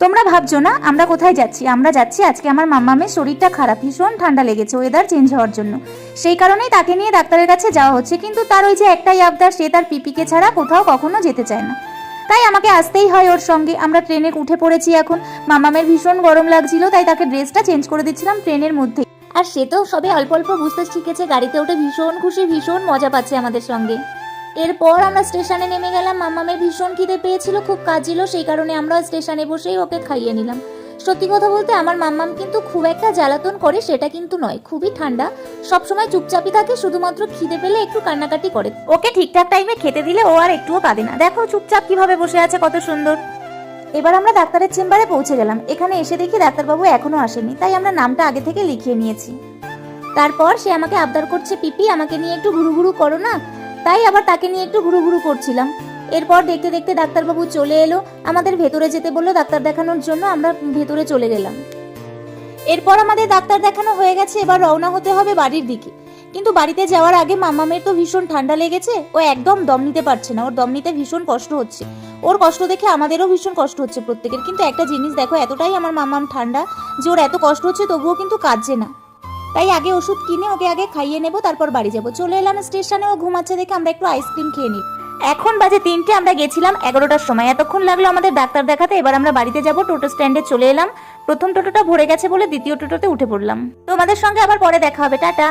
তোমরা ভাবছো না আমরা কোথায় যাচ্ছি? আমরা যাচ্ছি আজকে আমার মাম্মামের শরীরটা খারাপ, ভীষণ ঠান্ডা লেগেছে ওয়েদার চেঞ্জ হওয়ার জন্য। সেই কারণেই তাকে নিয়ে ডাক্তারের কাছে যাওয়া হচ্ছে, কিন্তু তার ওই যে একটাই আবদার, সে তার পিপিকে ছাড়া কোথাও কখনো যেতে চায় না, তাই আমাকে আসতেই হয় ওর সঙ্গে। আমরা ট্রেনে উঠে পড়েছি এখন। মাম্মামের ভীষণ গরম লাগছিল, তাই তাকে ড্রেসটা চেঞ্জ করে দিচ্ছিলাম ট্রেনের মধ্যে। আর সে তো সবে অল্প অল্প বুঝতে শিখেছে, গাড়িতে উঠে ভীষণ খুশি, ভীষণ মজা পাচ্ছে আমাদের সঙ্গে। এরপর আমরা স্টেশনে নেমে গেলাম। মাম্মামের ভীষণ খিদে পেয়েছিল, খুব কাজ ছিল, সেই কারণে আমরা স্টেশনে বসেই ওকে খাইয়ে নিলাম। সত্যি কথা বলতে আমার মাম্মাম কিন্তু খুব একটা জ্বালাতন করে সেটা কিন্তু নয়, খুবই ঠান্ডা, সবসময় চুপচাপই থাকে, শুধুমাত্র খিদে পেলে একটু কান্নাকাটি করে। ওকে ঠিকঠাক টাইমে খেতে দিলে ও আর একটুও কাঁদে না। দেখো চুপচাপ কিভাবে বসে আছে, কত সুন্দর। এবার আমরা ডাক্তারের চেম্বারে পৌঁছে গেলাম। এখানে এসে দেখি ডাক্তারবাবু এখনো আসেনি, তাই আমরা নামটা আগে থেকে লিখিয়ে নিয়েছি। তারপর সে আমাকে আবদার করছে, পিপি আমাকে নিয়ে একটু ঘুরু ঘুরু করো না, তাই আবার তাকে নিয়ে একটু ঘুরু ঘুরু করছিলাম। এরপর দেখতে দেখতে ডাক্তারবাবু চলে এলো, আমাদের ভেতরে যেতে বললো ডাক্তার দেখানোর জন্য। আমরা ভেতরে চলে গেলাম। এরপর আমাদের ডাক্তার দেখানো হয়ে গেছে, এবার রওনা হতে হবে বাড়ির দিকে। কিন্তু বাড়িতে যাওয়ার আগে মাম্মামের তো ভীষণ ঠান্ডা লেগেছে, ও একদম দম নিতে পারছে না, ওর দম নিতে ভীষণ কষ্ট হচ্ছে। ওর কষ্ট দেখে আমাদেরও ভীষণ কষ্ট হচ্ছে প্রত্যেকের। কিন্তু একটা জিনিস দেখো, এতটাই আমার মাম্মাম ঠান্ডা যে ওর এত কষ্ট হচ্ছে তবুও কিন্তু কাঁদছে না। তাই আগে ওষুধ কিনে ওকে আগে খাইয়ে নেবো, তারপর বাড়ি যাবো। চলে এলাম স্টেশনে, ও ঘুমাচ্ছে দেখে আমরা একটু আইসক্রিম খেয়ে নিই। এখন বাজে 3টে, আমরা গেছিলাম 11টার সময়। এতক্ষণ লাগলো আমাদের ডাক্তার দেখাতে। এবার আমরা বাড়িতে যাব। টোটো স্ট্যান্ডে চলে এলাম। প্রথম টোটোটা ভরে গেছে বলে দ্বিতীয় টোটোতে উঠে পড়লাম। তোমাদের সঙ্গে আবার পরে দেখা হবে, টাটা।